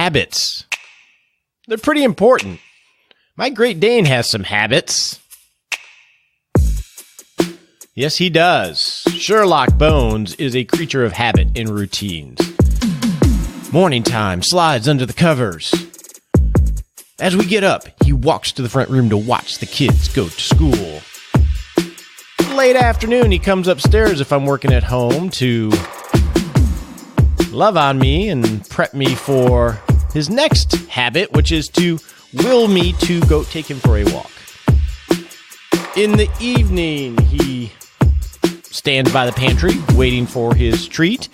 habits. They're pretty important. My Great Dane has some habits. Yes, he does. Sherlock Bones is a creature of habit and routines. Morning time, slides under the covers. As we get up, he walks to the front room to watch the kids go to school. Late afternoon, he comes upstairs if I'm working at home to love on me and prep me for his next habit, which is to will me to go take him for a walk. In the evening, he stands by the pantry waiting for his treat,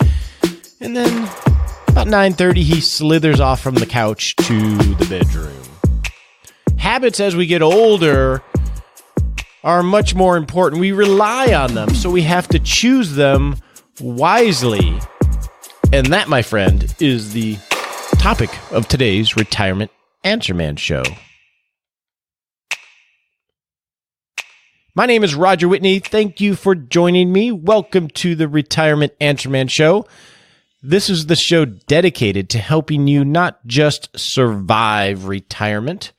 and then about 9:30, he slithers off from the couch to the bedroom. Habits as we get older are much more important. We rely on them, so we have to choose them wisely. And that, my friend, is the topic of today's Retirement Answer Man show. My name is Roger Whitney. Thank you for joining me. Welcome to the Retirement Answer Man show. This is the show dedicated to helping you not just survive retirement.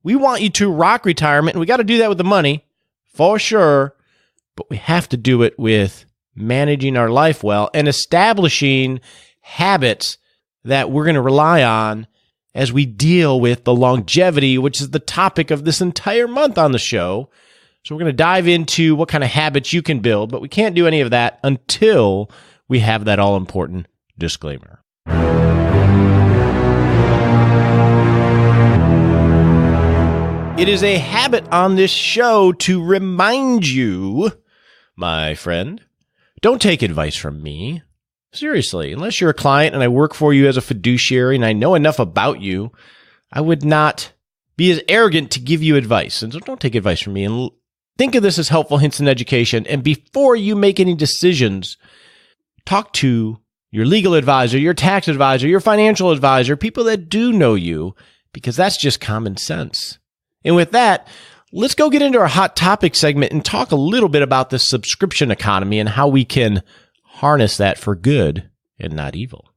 We want you to rock retirement, and we got to do that with the money, for sure, but we have to do it with managing our life well and establishing habits that we're going to rely on as we deal with the longevity, which is the topic of this entire month on the show. So we're going to dive into what kind of habits you can build, but we can't do any of that until we have that all-important disclaimer. It is a habit on this show to remind you, my friend, don't take advice from me. Seriously, unless you're a client and I work for you as a fiduciary and I know enough about you, I would not be as arrogant to give you advice. And so don't take advice from me. And think of this as helpful hints in education. And before you make any decisions, talk to your legal advisor, your tax advisor, your financial advisor, people that do know you, because that's just common sense. And with that, let's go get into our hot topic segment and talk a little bit about the subscription economy and how we can harness that for good and not evil.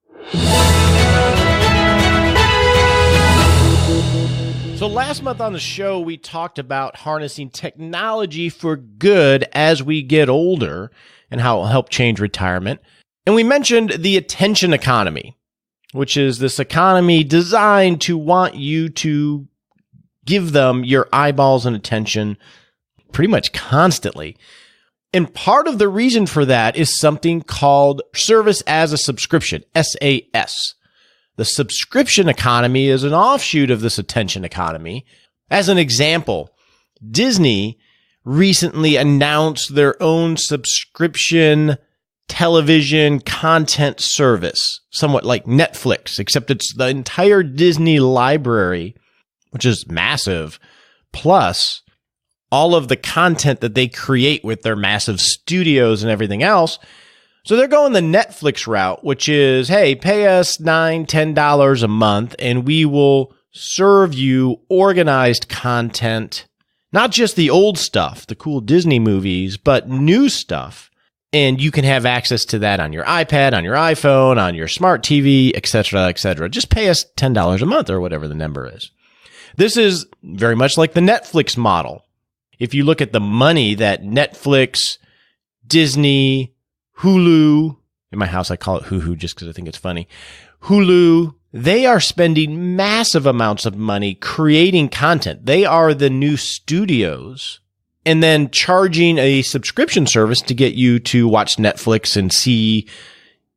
So last month on the show, we talked about harnessing technology for good as we get older and how it will help change retirement. And we mentioned the attention economy, which is this economy designed to want you to give them your eyeballs and attention pretty much constantly. And part of the reason for that is something called service as a subscription, SAS. The subscription economy is an offshoot of this attention economy. As an example, Disney recently announced their own subscription television content service, somewhat like Netflix, except it's the entire Disney library, which is massive, plus all of the content that they create with their massive studios and everything else. So they're going the Netflix route, which is, hey, pay us $9, $10 a month, and we will serve you organized content, not just the old stuff, the cool Disney movies, but new stuff. And you can have access to that on your iPad, on your iPhone, on your smart TV, et cetera, et cetera. Just pay us $10 a month or whatever the number is. This is very much like the Netflix model. If you look at the money that Netflix, Disney, Hulu, in my house I call it Hoo-Hoo just because I think it's funny, Hulu, they are spending massive amounts of money creating content. They are the new studios, and then charging a subscription service to get you to watch Netflix and see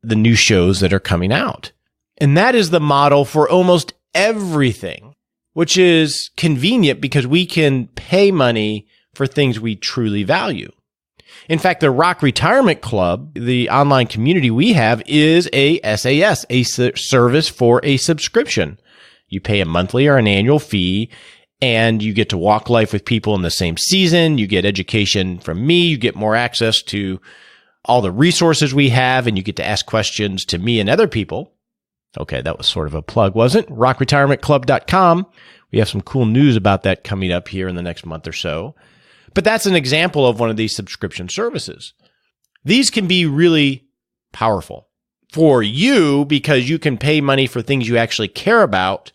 the new shows that are coming out. And that is the model for almost everything, which is convenient because we can pay money for things we truly value. In fact, the Rock Retirement Club, the online community we have, is a SAS, a service for a subscription. You pay a monthly or an annual fee, and you get to walk life with people in the same season. You get education from me. You get more access to all the resources we have, and you get to ask questions to me and other people. Okay, that was sort of a plug, wasn't it? RockRetirementClub.com. We have some cool news about that coming up here in the next month or so. But that's an example of one of these subscription services. These can be really powerful. for you because you can pay money for things you actually care about.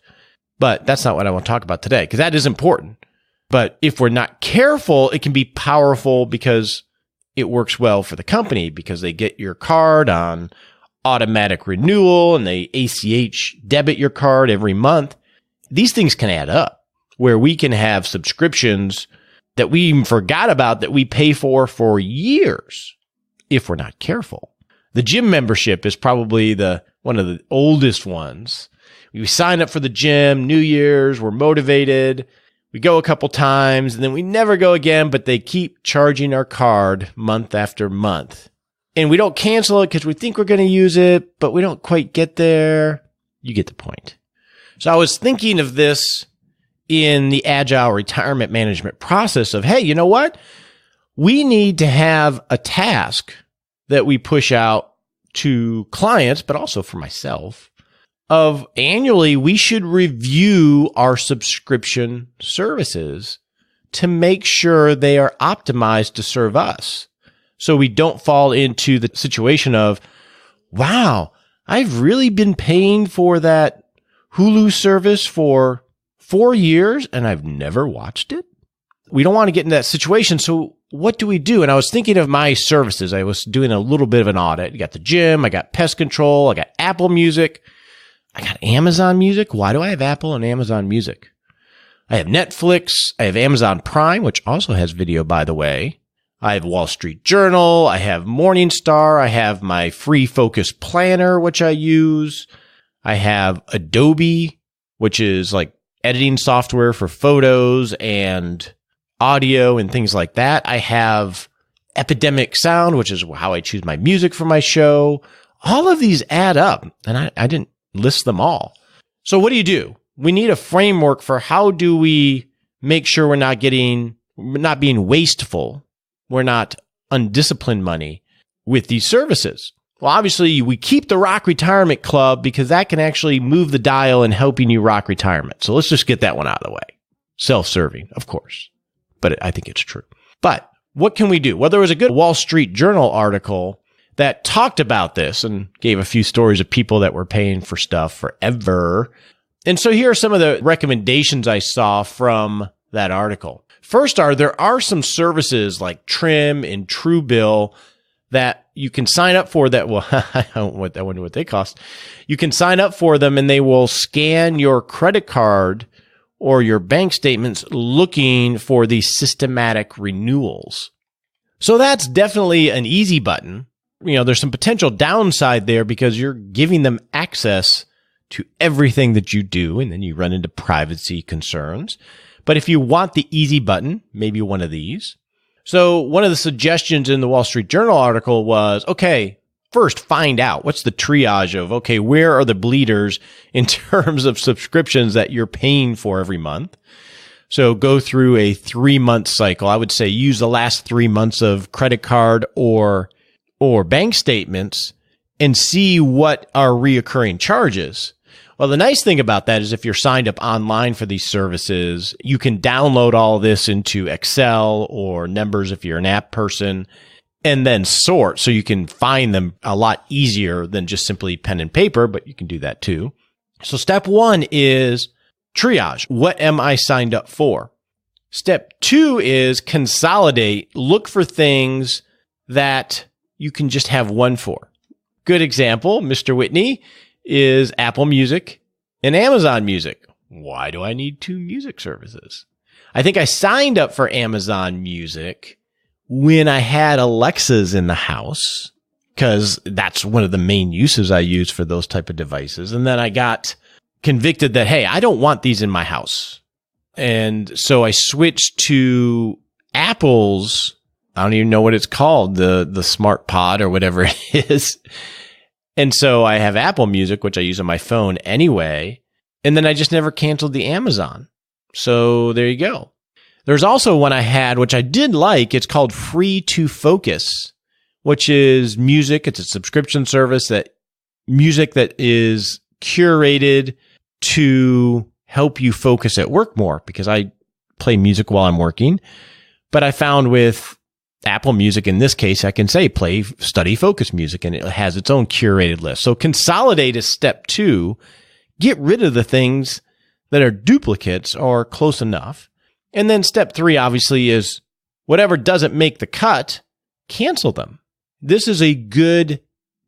But that's not what I want to talk about today, because that is important. But if we're not careful, it can be powerful because it works well for the company, because they get your card on automatic renewal and they ACH debit your card every month. These things can add up, where we can have subscriptions that we even forgot about that we pay for years if we're not careful. The gym membership is probably one of the oldest ones. We sign up for the gym, New Year's, we're motivated. We go a couple times and then we never go again, but they keep charging our card month after month. And we don't cancel it because we think we're going to use it, but we don't quite get there. You get the point. So I was thinking of this in the agile retirement management process of, hey, you know what? We need to have a task that we push out to clients, but also for myself, of annually, we should review our subscription services to make sure they are optimized to serve us. So we don't fall into the situation of, wow, I've really been paying for that Hulu service for 4 years and I've never watched it. We don't want to get in that situation. So what do we do? And I was thinking of my services. I was doing a little bit of an audit. I got the gym, I got pest control, I got Apple Music, I got Amazon Music. Why do I have Apple and Amazon Music? I have Netflix. I have Amazon Prime, which also has video, by the way. I have Wall Street Journal. I have Morningstar. I have my free focus planner, which I use. I have Adobe, which is like editing software for photos and audio and things like that. I have Epidemic Sound, which is how I choose my music for my show. All of these add up, and I didn't list them all. So what do? We need a framework for how do we make sure we're not being wasteful. We're not undisciplined money with these services. Well, obviously we keep the Rock Retirement Club because that can actually move the dial in helping you rock retirement. So let's just get that one out of the way. Self-serving, of course, but I think it's true. But what can we do? Well, there was a good Wall Street Journal article that talked about this and gave a few stories of people that were paying for stuff forever. And so here are some of the recommendations I saw from that article. First there are some services like Trim and Truebill that you can sign up for that will, I wonder what they cost. You can sign up for them and they will scan your credit card or your bank statements looking for these systematic renewals. So that's definitely an easy button. There's some potential downside there because you're giving them access to everything that you do, and then you run into privacy concerns. But if you want the easy button, maybe one of these. So one of the suggestions in the Wall Street Journal article was, okay, first find out what's the triage of, okay, where are the bleeders in terms of subscriptions that you're paying for every month? So go through a 3-month cycle. I would say use the last 3 months of credit card or bank statements and see what are reoccurring charges. Well, the nice thing about that is if you're signed up online for these services, you can download all this into Excel or Numbers if you're an app person, and then sort so you can find them a lot easier than just simply pen and paper, but you can do that too. So step 1 is triage. What am I signed up for? Step 2 is consolidate. Look for things that you can just have one for. Good example, Mr. Whitney, is Apple Music and Amazon Music. Why do I need 2 music services? I think I signed up for Amazon Music when I had Alexas in the house because that's one of the main uses I use for those type of devices. And then I got convicted that, hey, I don't want these in my house. And so I switched to Apple's, I don't even know what it's called, the Smart Pod or whatever it is. And so I have Apple Music, which I use on my phone anyway. And then I just never canceled the Amazon. So there you go. There's also one I had, which I did like. It's called Free to Focus, which is music. It's a subscription service music that is curated to help you focus at work more because I play music while I'm working. But I found with Apple Music, in this case, I can say play study focus music, and it has its own curated list. So consolidate is step 2. Get rid of the things that are duplicates or close enough. And then step 3, obviously, is whatever doesn't make the cut, cancel them. This is a good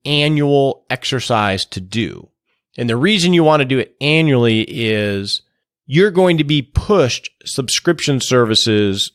annual exercise to do. And the reason you want to do it annually is you're going to be pushed subscription services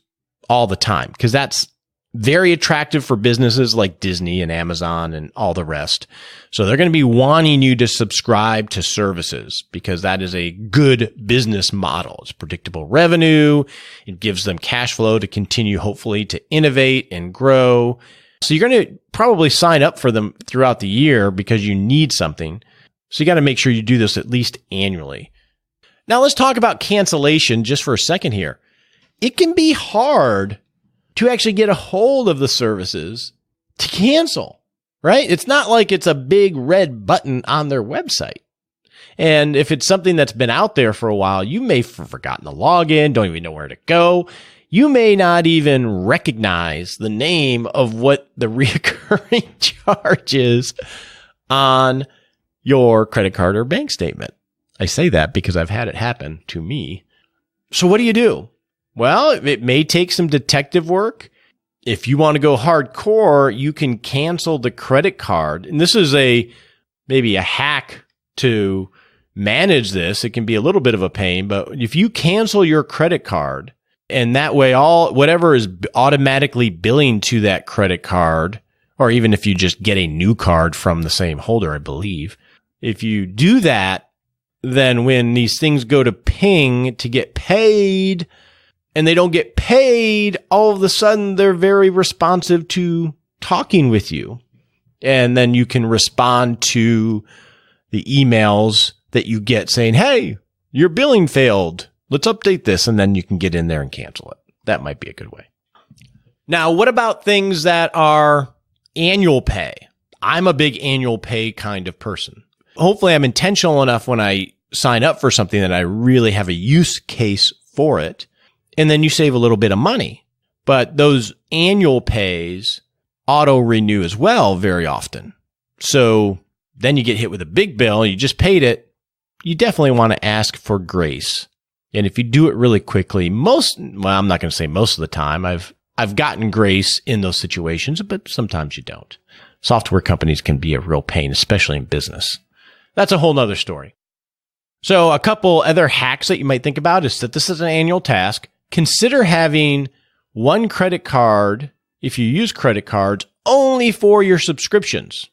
all the time, because that's very attractive for businesses like Disney and Amazon and all the rest. So they're going to be wanting you to subscribe to services because that is a good business model. It's predictable revenue. It gives them cash flow to continue, hopefully, to innovate and grow. So you're going to probably sign up for them throughout the year because you need something. So you got to make sure you do this at least annually. Now let's talk about cancellation just for a second here. It can be hard to actually get a hold of the services to cancel, right? It's not like it's a big red button on their website. And if it's something that's been out there for a while, you may have forgotten the login, don't even know where to go. You may not even recognize the name of what the recurring charge is on your credit card or bank statement. I say that because I've had it happen to me. So what do? Well, it may take some detective work. If you want to go hardcore, you can cancel the credit card. And this is maybe a hack to manage this. It can be a little bit of a pain, but if you cancel your credit card, and that way whatever is automatically billing to that credit card, or even if you just get a new card from the same holder, I believe, if you do that, then when these things go to ping to get paid, and they don't get paid, all of a sudden they're very responsive to talking with you. And then you can respond to the emails that you get saying, hey, your billing failed. Let's update this. And then you can get in there and cancel it. That might be a good way. Now, what about things that are annual pay? I'm a big annual pay kind of person. Hopefully I'm intentional enough when I sign up for something that I really have a use case for it. And then you save a little bit of money. But those annual pays auto renew as well very often. So then you get hit with a big bill, you just paid it. You definitely want to ask for grace. And if you do it really quickly, I'm not going to say most of the time. I've gotten grace in those situations, but sometimes you don't. Software companies can be a real pain, especially in business. That's a whole nother story. So a couple other hacks that you might think about is that this is an annual task. Consider having one credit card, if you use credit cards, only for your subscriptions.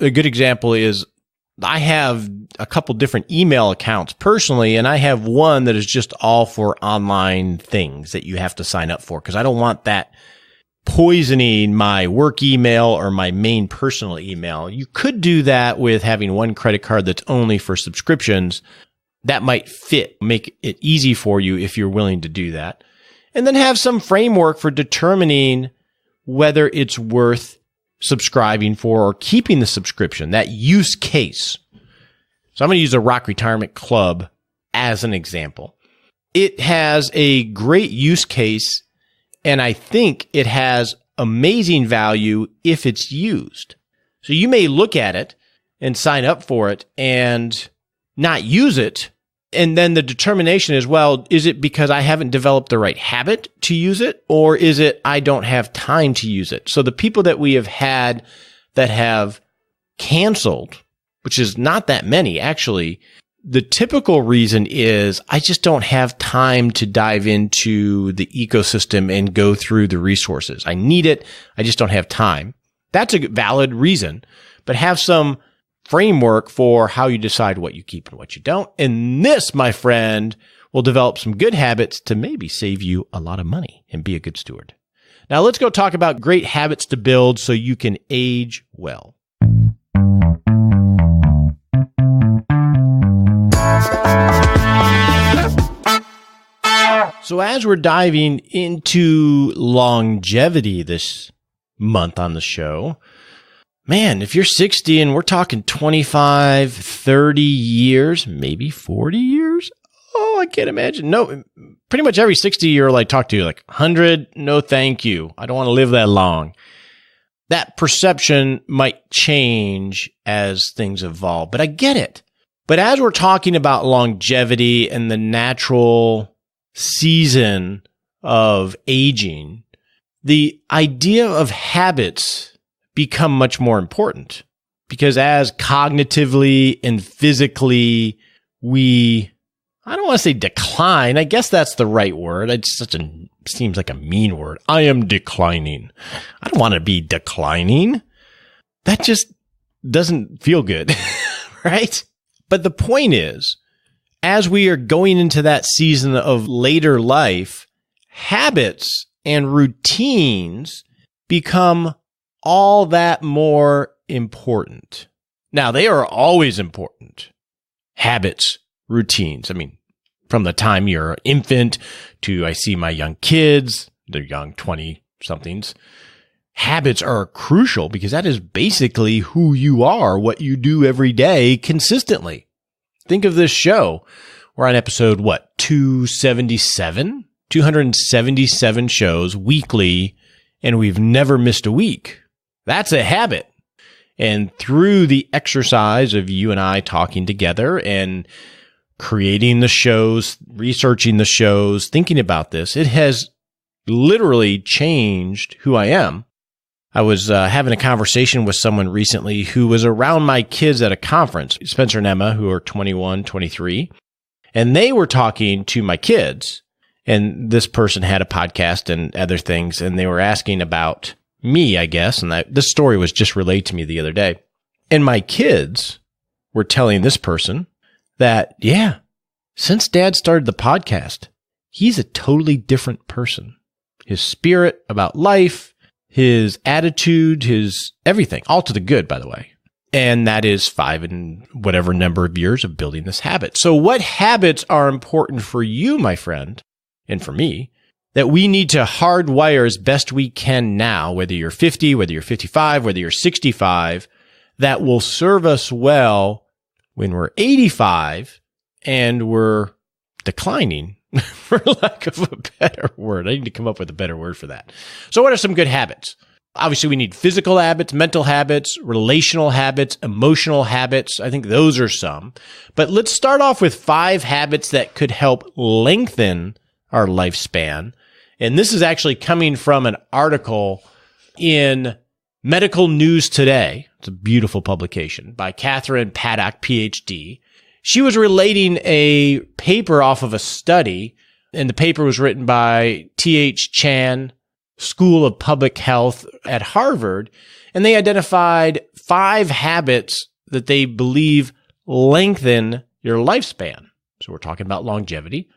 A good example is I have a couple different email accounts personally, and I have one that is just all for online things that you have to sign up for because I don't want that poisoning my work email or my main personal email. You could do that with having one credit card that's only for subscriptions. That might make it easy for you if you're willing to do that. And then have some framework for determining whether it's worth subscribing for or keeping the subscription, that use case. So I'm going to use a Rock Retirement Club as an example. It has a great use case, and I think it has amazing value if it's used. So you may look at it and sign up for it and not use it. And then the determination is, well, is it because I haven't developed the right habit to use it, or is it I don't have time to use it? So the people that we have had that have canceled, which is not that many actually, the typical reason is I just don't have time to dive into the ecosystem and go through the resources. I need it. I just don't have time. That's a valid reason, but have some framework for how you decide what you keep and what you don't. And this, my friend, will develop some good habits to maybe save you a lot of money and be a good steward. Now let's go talk about great habits to build so you can age well. So as we're diving into longevity this month on the show, man, if you're 60 and we're talking 25, 30 years, maybe 40 years, Oh, I can't imagine. No, pretty much every 60-year-old I talk to, like 100, no thank you. I don't want to live that long. That perception might change as things evolve, but I get it. But as we're talking about longevity and the natural season of aging, the idea of habits become much more important because as cognitively and physically we, I don't want to say decline. I guess that's the right word. It's seems like a mean word. I am declining. I don't want to be declining. That just doesn't feel good, right? But the point is, as we are going into that season of later life, habits and routines become all that more important. Now, they are always important. Habits, routines. I mean, from the time you're an infant to I see my young kids, they're young 20-somethings, habits are crucial because that is basically who you are, what you do every day consistently. Think of this show. We're on episode, 277? 277 shows weekly, and we've never missed a week. That's a habit. And through the exercise of you and I talking together and creating the shows, researching the shows, thinking about this, it has literally changed who I am. I was having a conversation with someone recently who was around my kids at a conference, Spencer and Emma, who are 21, 23, and they were talking to my kids. And this person had a podcast and other things, and they were asking about me, I guess. And this story was just relayed to me the other day. And my kids were telling this person that, yeah, since Dad started the podcast, he's a totally different person. His spirit about life, his attitude, his everything, all to the good, by the way. And that is 5 and whatever number of years of building this habit. So what habits are important for you, my friend, and for me, that we need to hardwire as best we can now, whether you're 50, whether you're 55, whether you're 65, that will serve us well when we're 85 and we're declining, for lack of a better word. I need to come up with a better word for that. So what are some good habits? Obviously, we need physical habits, mental habits, relational habits, emotional habits. I think those are some. But let's start off with 5 habits that could help lengthen our lifespan. And this is actually coming from an article in Medical News Today. It's a beautiful publication by Catherine Paddock, PhD. She was relating a paper off of a study, and the paper was written by T.H. Chan, School of Public Health at Harvard, and they identified 5 habits that they believe lengthen your lifespan. So we're talking about longevity.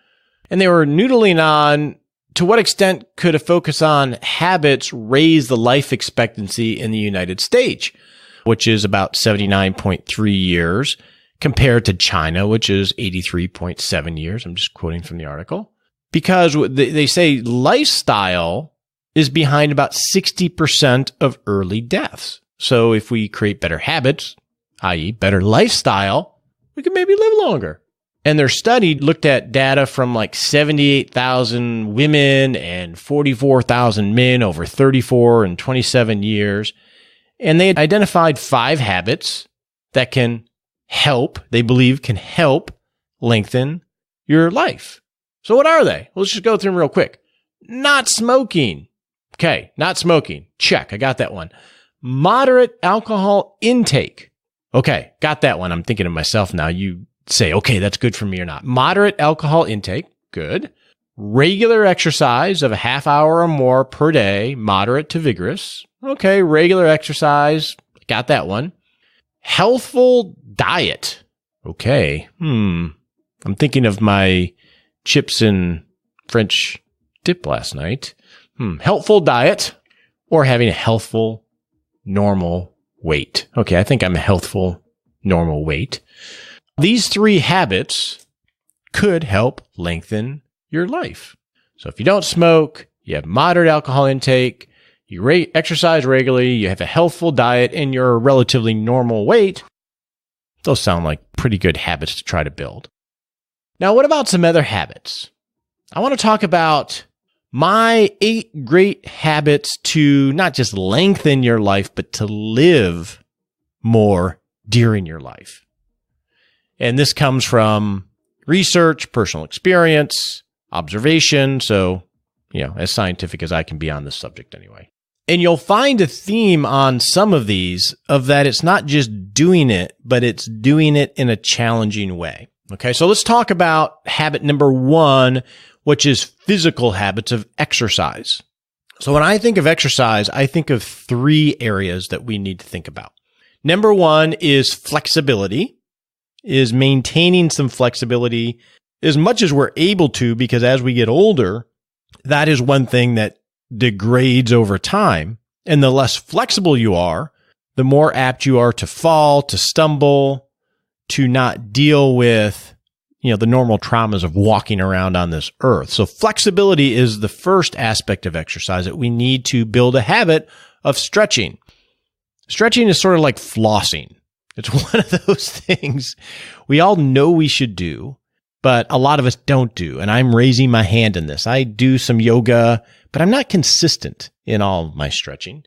And they were noodling on to what extent could a focus on habits raise the life expectancy in the United States, which is about 79.3 years, compared to China, which is 83.7 years. I'm just quoting from the article. Because they say lifestyle is behind about 60% of early deaths. So if we create better habits, i.e. better lifestyle, we can maybe live longer. And their study looked at data from like 78,000 women and 44,000 men over 34 and 27 years. And they identified 5 habits that can help, they believe can help lengthen your life. So what are they? Let's just go through them real quick. Not smoking. Okay, not smoking. Check, I got that one. Moderate alcohol intake. Okay, got that one. I'm thinking of myself now. You say, okay, that's good for me or not. Moderate alcohol intake, good. Regular exercise of a half hour or more per day, moderate to vigorous. Okay, regular exercise, got that one. Healthful diet. Okay, I'm thinking of my chips and French dip last night. Healthful diet or having a healthful, normal weight. Okay, I think I'm a healthful, normal weight. These 3 habits could help lengthen your life. So if you don't smoke, you have moderate alcohol intake, you exercise regularly, you have a healthful diet, and you're a relatively normal weight, those sound like pretty good habits to try to build. Now, what about some other habits? I want to talk about my 8 great habits to not just lengthen your life, but to live more during your life. And this comes from research, personal experience, observation. So, as scientific as I can be on this subject anyway. And you'll find a theme on some of these of that it's not just doing it, but it's doing it in a challenging way. Okay, so let's talk about habit number 1, which is physical habits of exercise. So when I think of exercise, I think of 3 areas that we need to think about. Number 1 is flexibility, is maintaining some flexibility as much as we're able to, because as we get older, that is one thing that degrades over time. And the less flexible you are, the more apt you are to fall, to stumble, to not deal with, the normal traumas of walking around on this earth. So flexibility is the first aspect of exercise that we need to build a habit of stretching. Stretching is sort of like flossing. It's one of those things we all know we should do, but a lot of us don't do. And I'm raising my hand in this. I do some yoga, but I'm not consistent in all of my stretching.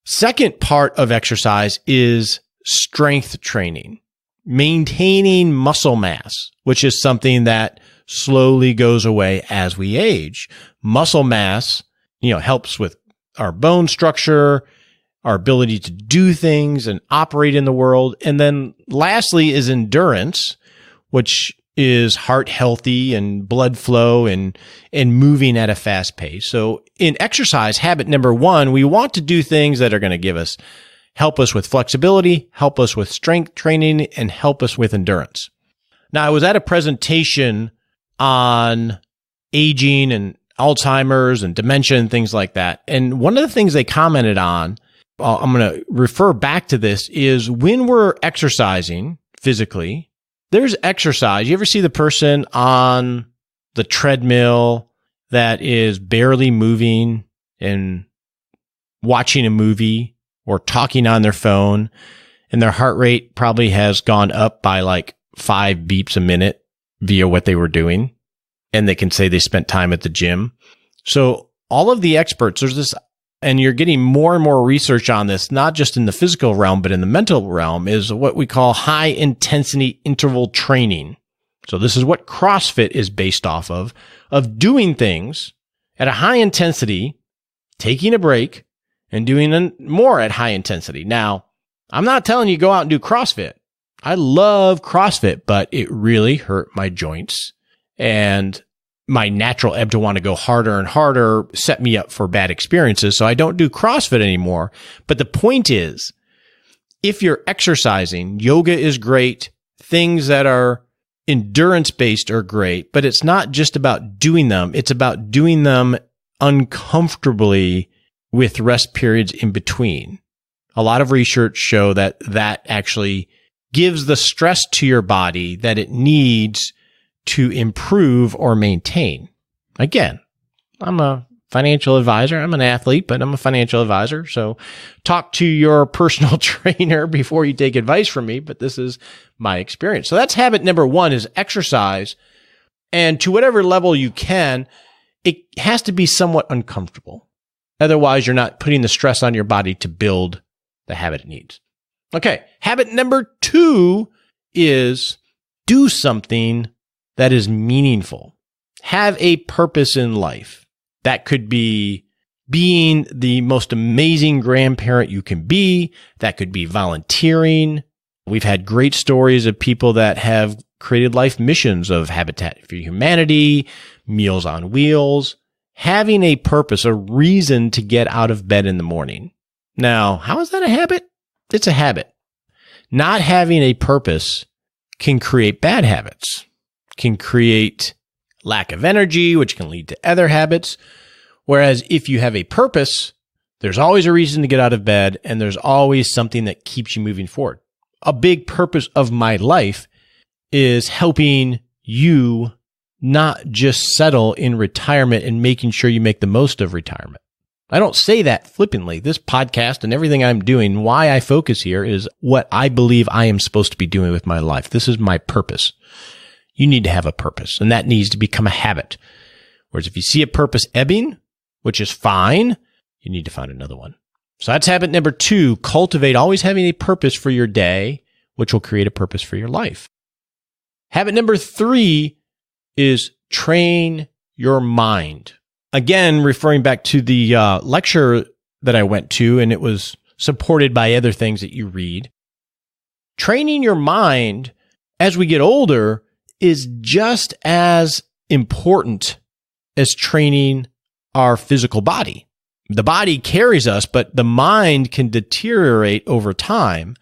Second part of exercise is strength training, maintaining muscle mass, which is something that slowly goes away as we age. Muscle mass, helps with our bone structure, our ability to do things and operate in the world. And then lastly is endurance, which is heart healthy and blood flow and moving at a fast pace. So in exercise, habit number 1, we want to do things that are going to help us with flexibility, help us with strength training, and help us with endurance. Now, I was at a presentation on aging and Alzheimer's and dementia and things like that. And one of the things they commented on, I'm going to refer back to this, is when we're exercising physically, there's exercise. You ever see the person on the treadmill that is barely moving and watching a movie or talking on their phone, and their heart rate probably has gone up by like 5 beats a minute via what they were doing, and they can say they spent time at the gym. So all of the experts, there's this, and you're getting more and more research on this, not just in the physical realm, but in the mental realm, is what we call high intensity interval training. So this is what CrossFit is based off of doing things at a high intensity, taking a break, and doing more at high intensity. Now, I'm not telling you go out and do CrossFit. I love CrossFit, but it really hurt my joints, and my natural ebb to want to go harder and harder set me up for bad experiences. So I don't do CrossFit anymore. But the point is, if you're exercising, yoga is great. Things that are endurance-based are great, but it's not just about doing them. It's about doing them uncomfortably with rest periods in between. A lot of research show that actually gives the stress to your body that it needs to improve or maintain. Again, I'm a financial advisor. I'm an athlete, but I'm a financial advisor. So talk to your personal trainer before you take advice from me, but this is my experience. So that's habit number 1, is exercise. And to whatever level you can, it has to be somewhat uncomfortable. Otherwise, you're not putting the stress on your body to build the habit it needs. Okay, habit number 2 is do something that is meaningful. Have a purpose in life. That could be being the most amazing grandparent you can be. That could be volunteering. We've had great stories of people that have created life missions of Habitat for Humanity, Meals on Wheels. Having a purpose, a reason to get out of bed in the morning. Now, how is that a habit? It's a habit. Not having a purpose can create bad habits, can create lack of energy, which can lead to other habits. Whereas if you have a purpose, there's always a reason to get out of bed, and there's always something that keeps you moving forward. A big purpose of my life is helping you not just settle in retirement and making sure you make the most of retirement. I don't say that flippantly. This podcast and everything I'm doing, why I focus here, is what I believe I am supposed to be doing with my life. This is my purpose. you need to have a purpose, and that needs to become a habit. Whereas if you see a purpose ebbing, which is fine, you need to find another one. So that's habit number 2, cultivate always having a purpose for your day, which will create a purpose for your life. Habit number 3 is train your mind. Again, referring back to the lecture that I went to, and it was supported by other things that you read. Training your mind as we get older is just as important as training our physical body. The body carries us, but the mind can deteriorate over time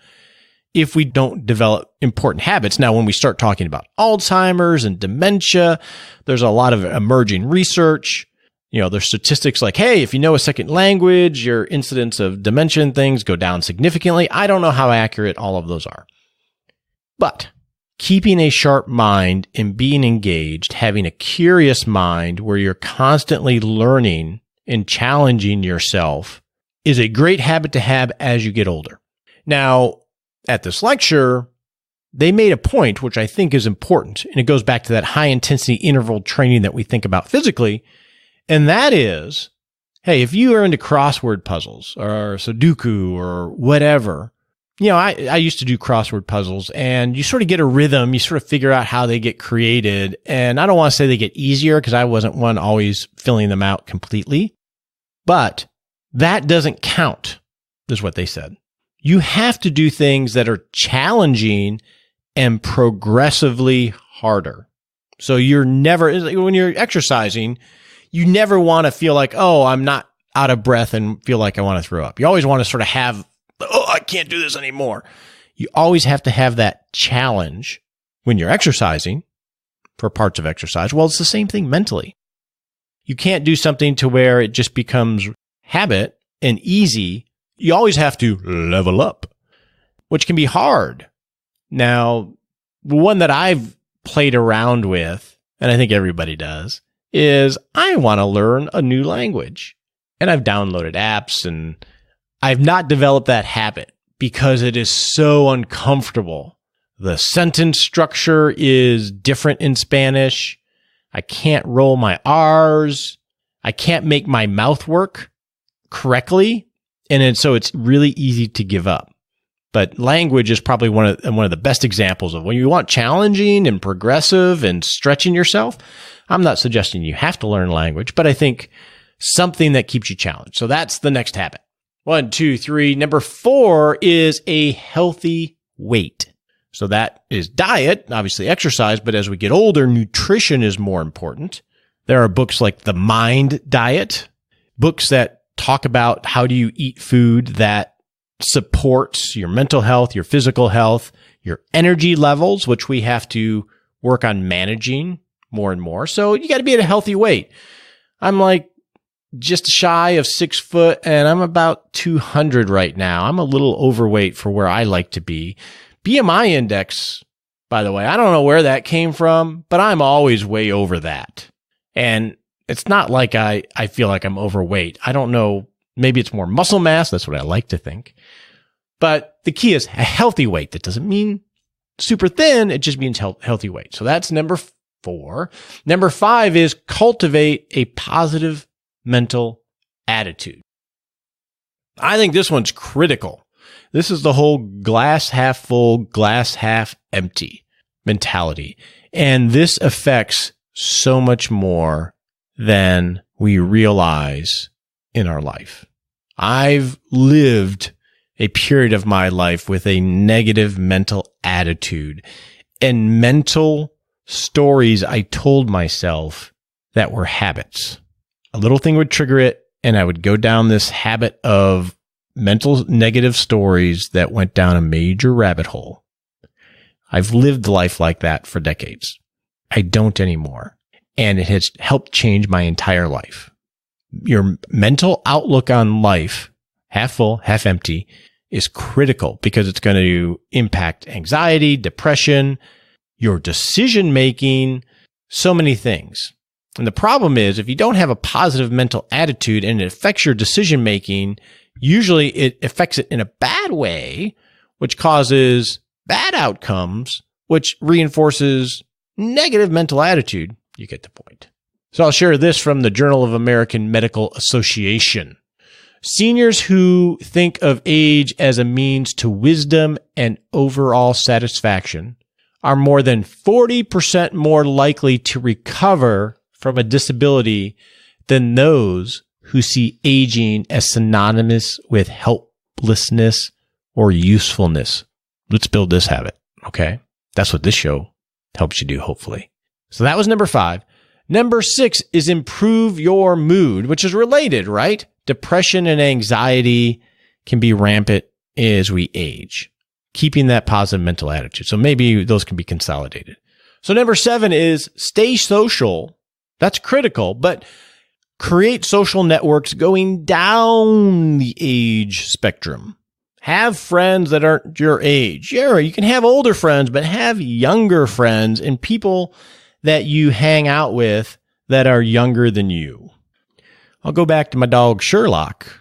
if we don't develop important habits. Now, when we start talking about Alzheimer's and dementia, there's a lot of emerging research. There's statistics like, hey, if you know a second language, your incidence of dementia and things go down significantly. I don't know how accurate all of those are. But keeping a sharp mind and being engaged, having a curious mind where you're constantly learning and challenging yourself is a great habit to have as you get older. Now, at this lecture, they made a point, which I think is important, and it goes back to that high-intensity interval training that we think about physically, and that is, hey, if you are into crossword puzzles or Sudoku or whatever, I used to do crossword puzzles, and you sort of get a rhythm. You sort of figure out how they get created. And I don't want to say they get easier because I wasn't one always filling them out completely. But that doesn't count, is what they said. You have to do things that are challenging and progressively harder. So you're never, when you're exercising, you never want to feel like, oh, I'm not out of breath and feel like I want to throw up. You always want to sort of have, oh, I can't do this anymore. You always have to have that challenge when you're exercising for parts of exercise. Well, it's the same thing mentally. You can't do something to where it just becomes habit and easy. You always have to level up, which can be hard. Now, the one that I've played around with, and I think everybody does, is I want to learn a new language. And I've downloaded apps, and I've not developed that habit because it is so uncomfortable. The sentence structure is different in Spanish. I can't roll my R's. I can't make my mouth work correctly. And so it's really easy to give up. But language is probably one of the best examples of when you want challenging and progressive and stretching yourself. I'm not suggesting you have to learn language, but I think something that keeps you challenged. So that's the next habit. 1, 2, 3. Number 4 is a healthy weight. So that is diet, obviously exercise, but as we get older, nutrition is more important. There are books like The Mind Diet, books that talk about how do you eat food that supports your mental health, your physical health, your energy levels, which we have to work on managing more and more. So you got to be at a healthy weight. I'm like just shy of 6 foot and I'm about 200 right now. I'm a little overweight for where I like to be. BMI index, by the way, I don't know where that came from, but I'm always way over that. And it's not like I feel like I'm overweight. I don't know. Maybe it's more muscle mass. That's what I like to think. But the key is a healthy weight. That doesn't mean super thin. It just means healthy weight. So that's number 4. Number 5 is cultivate a positive mental attitude. I think this one's critical. This is the whole glass half full, glass half empty mentality. And this affects so much more than we realize in our life. I've lived a period of my life with a negative mental attitude and mental stories I told myself that were habits. A little thing would trigger it, and I would go down this habit of mental negative stories that went down a major rabbit hole. I've lived life like that for decades. I don't anymore. And it has helped change my entire life. Your mental outlook on life, half full, half empty, is critical because it's going to impact anxiety, depression, your decision making, so many things. And the problem is if you don't have a positive mental attitude and it affects your decision making, usually it affects it in a bad way, which causes bad outcomes, which reinforces negative mental attitude, you get the point. So I'll share this from the Journal of American Medical Association. Seniors who think of age as a means to wisdom and overall satisfaction are more than 40% more likely to recover from a disability than those who see aging as synonymous with helplessness or usefulness. Let's build this habit, okay? That's what this show helps you do, hopefully. So that was number 5. Number 6 is improve your mood, which is related, right? Depression and anxiety can be rampant as we age. Keeping that positive mental attitude. So maybe those can be consolidated. So number 7 is stay social. That's critical, but create social networks going down the age spectrum. Have friends that aren't your age. Yeah, you can have older friends, but have younger friends and people that you hang out with that are younger than you. I'll go back to my dog Sherlock,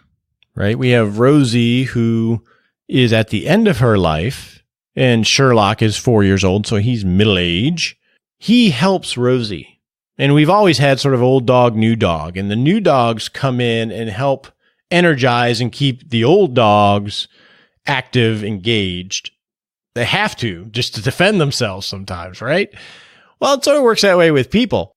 right? We have Rosie, who is at the end of her life, and Sherlock is 4 years old, so he's middle age. He helps Rosie. And we've always had sort of old dog, new dog, and the new dogs come in and help energize and keep the old dogs active, engaged. They have to, just to defend themselves sometimes, right? Well, it sort of works that way with people.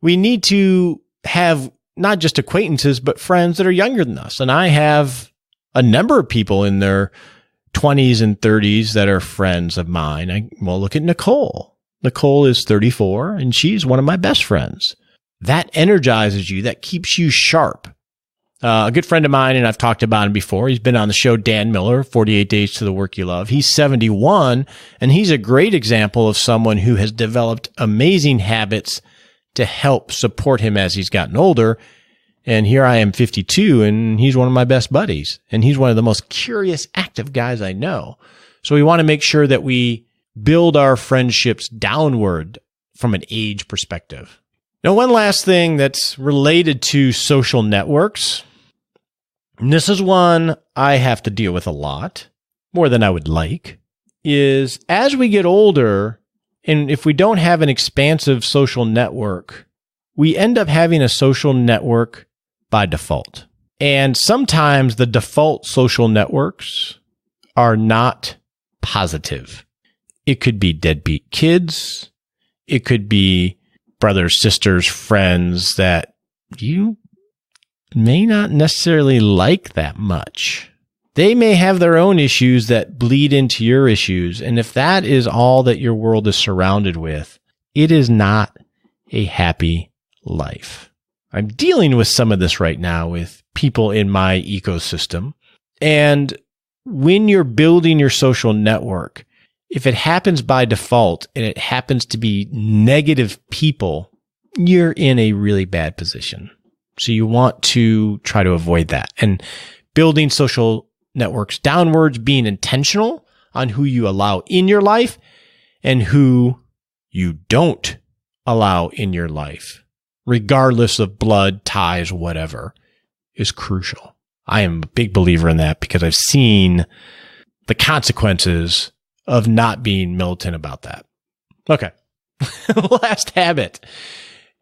We need to have not just acquaintances, but friends that are younger than us. And I have a number of people in their 20s and 30s that are friends of mine. Well, look at Nicole. Nicole is 34, and she's one of my best friends. That energizes you. That keeps you sharp. A good friend of mine, and I've talked about him before, he's been on the show, Dan Miller, 48 Days to the Work You Love. He's 71, and he's a great example of someone who has developed amazing habits to help support him as he's gotten older. And here I am 52, and he's one of my best buddies. And he's one of the most curious, active guys I know. So we want to make sure that we build our friendships downward from an age perspective. Now, one last thing that's related to social networks, and this is one I have to deal with a lot, more than I would like, is as we get older, and if we don't have an expansive social network, we end up having a social network by default. And sometimes the default social networks are not positive. It could be deadbeat kids. It could be brothers, sisters, friends that you may not necessarily like that much. They may have their own issues that bleed into your issues. And if that is all that your world is surrounded with, it is not a happy life. I'm dealing with some of this right now with people in my ecosystem. And when you're building your social network, if it happens by default and it happens to be negative people, you're in a really bad position. So you want to try to avoid that. And building social networks downwards, being intentional on who you allow in your life and who you don't allow in your life, regardless of blood, ties, whatever, is crucial. I am a big believer in that because I've seen the consequences of not being militant about that. Okay. Last habit.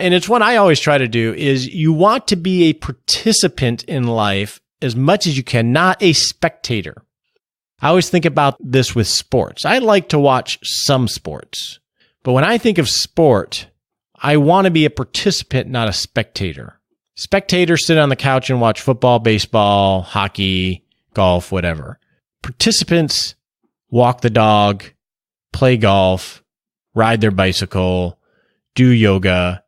And it's one I always try to do is you want to be a participant in life as much as you can, not a spectator. I always think about this with sports. I like to watch some sports, but when I think of sport, I want to be a participant, not a spectator. Spectators sit on the couch and watch football, baseball, hockey, golf, whatever. Participants walk the dog, play golf, ride their bicycle, do yoga.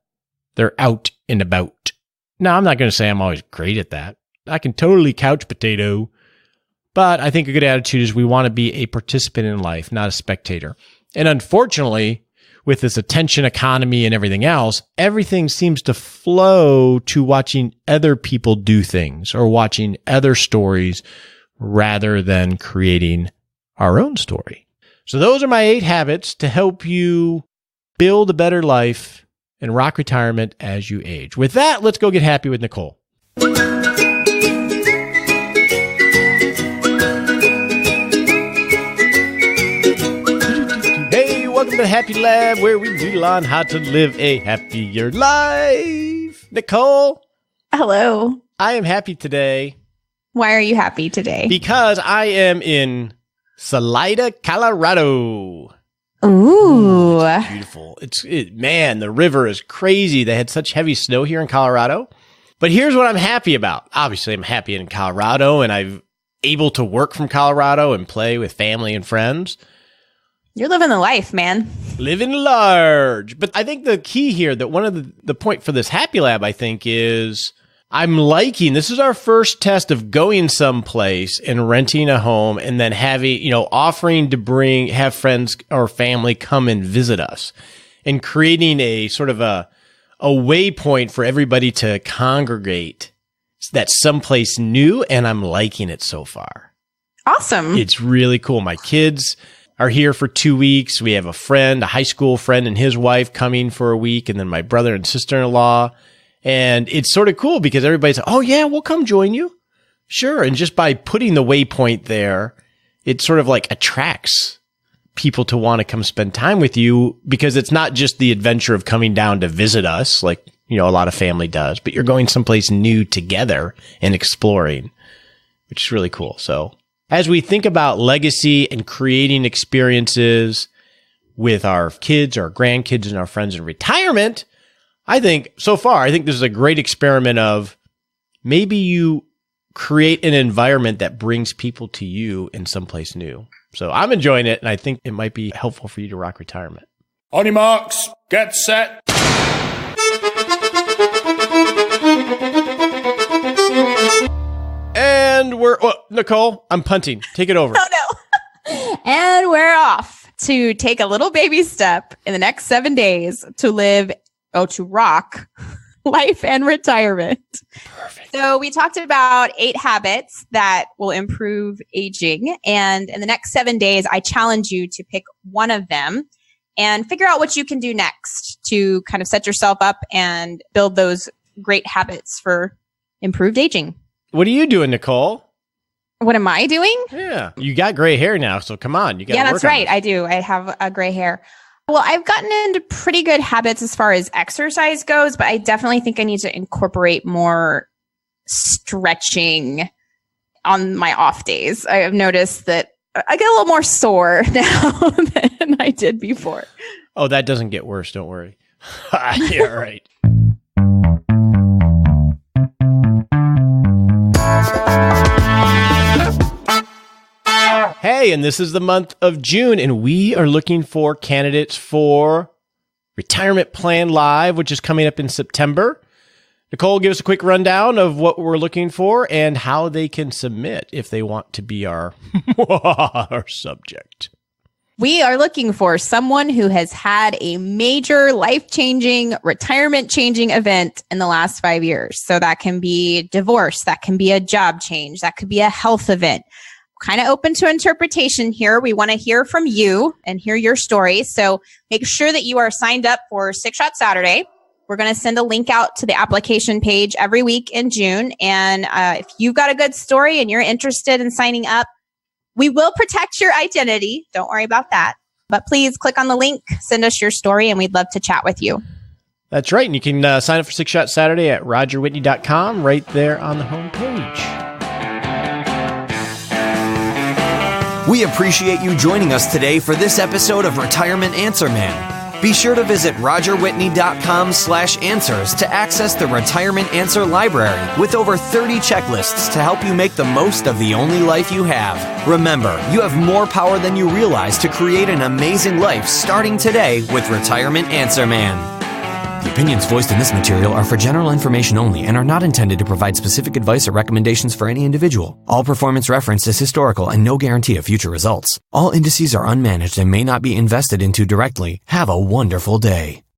They're out and about. Now, I'm not going to say I'm always great at that. I can totally couch potato, but I think a good attitude is we want to be a participant in life, not a spectator. And unfortunately, with this attention economy and everything else, everything seems to flow to watching other people do things or watching other stories rather than creating our own story. So those are my 8 habits to help you build a better life and rock retirement as you age. With that, let's go get happy with Nicole. Hey, welcome to the Happy Lab, where we doodle on how to live a happier life. Nicole. Hello. I am happy today. Why are you happy today? Because I am in Salida, Colorado. Ooh. It's beautiful. Man, the river is crazy. They had such heavy snow here in Colorado. But here's what I'm happy about. Obviously, I'm happy in Colorado, and I'm able to work from Colorado and play with family and friends. You're living the life, man. Living large. But I think the key here, that one of the point for this Happy Lab, I think, is this is our first test of going someplace and renting a home and then having, offering to have friends or family come and visit us and creating a sort of a waypoint for everybody to congregate. That's someplace new, and I'm liking it so far. Awesome. It's really cool. My kids are here for 2 weeks. We have a high school friend and his wife coming for a week, and then my brother and sister-in-law. And it's sort of cool because everybody's like, oh yeah, we'll come join you. Sure. And just by putting the waypoint there, it sort of like attracts people to want to come spend time with you, because it's not just the adventure of coming down to visit us like, a lot of family does, but you're going someplace new together and exploring, which is really cool. So as we think about legacy and creating experiences with our kids, our grandkids, and our friends in retirement, I think this is a great experiment of maybe you create an environment that brings people to you in someplace new. So I'm enjoying it, and I think it might be helpful for you to rock retirement. On your marks, get set. And Nicole, I'm punting. Take it over. Oh, no. And we're off to take a little baby step in the next 7 days to rock life and retirement. Perfect. So we talked about 8 habits that will improve aging. And in the next 7 days, I challenge you to pick one of them and figure out what you can do next to kind of set yourself up and build those great habits for improved aging. What are you doing, Nicole? What am I doing? Yeah. You got gray hair now, so come on. You got to work that's on right. this. I do. I have a gray hair. Well, I've gotten into pretty good habits as far as exercise goes, but I definitely think I need to incorporate more stretching on my off days. I have noticed that I get a little more sore now than I did before. Oh, that doesn't get worse. Don't worry. Yeah, right. Hey, and this is the month of June, and we are looking for candidates for Retirement Plan Live, which is coming up in September. Nicole, give us a quick rundown of what we're looking for and how they can submit if they want to be our subject. We are looking for someone who has had a major life-changing, retirement-changing event in the last 5 years. So that can be divorce, that can be a job change, that could be a health event. Kind of open to interpretation here. We want to hear from you and hear your story. So make sure that you are signed up for 6-Shot Saturday. We're going to send a link out to the application page every week in June. And if you've got a good story and you're interested in signing up, we will protect your identity. Don't worry about that. But please click on the link, send us your story, and we'd love to chat with you. That's right. And you can sign up for 6-Shot Saturday at rogerwhitney.com right there on the homepage. We appreciate you joining us today for this episode of Retirement Answer Man. Be sure to visit rogerwhitney.com/answers to access the Retirement Answer Library with over 30 checklists to help you make the most of the only life you have. Remember, you have more power than you realize to create an amazing life starting today with Retirement Answer Man. The opinions voiced in this material are for general information only and are not intended to provide specific advice or recommendations for any individual. All performance referenced is historical and no guarantee of future results. All indices are unmanaged and may not be invested into directly. Have a wonderful day.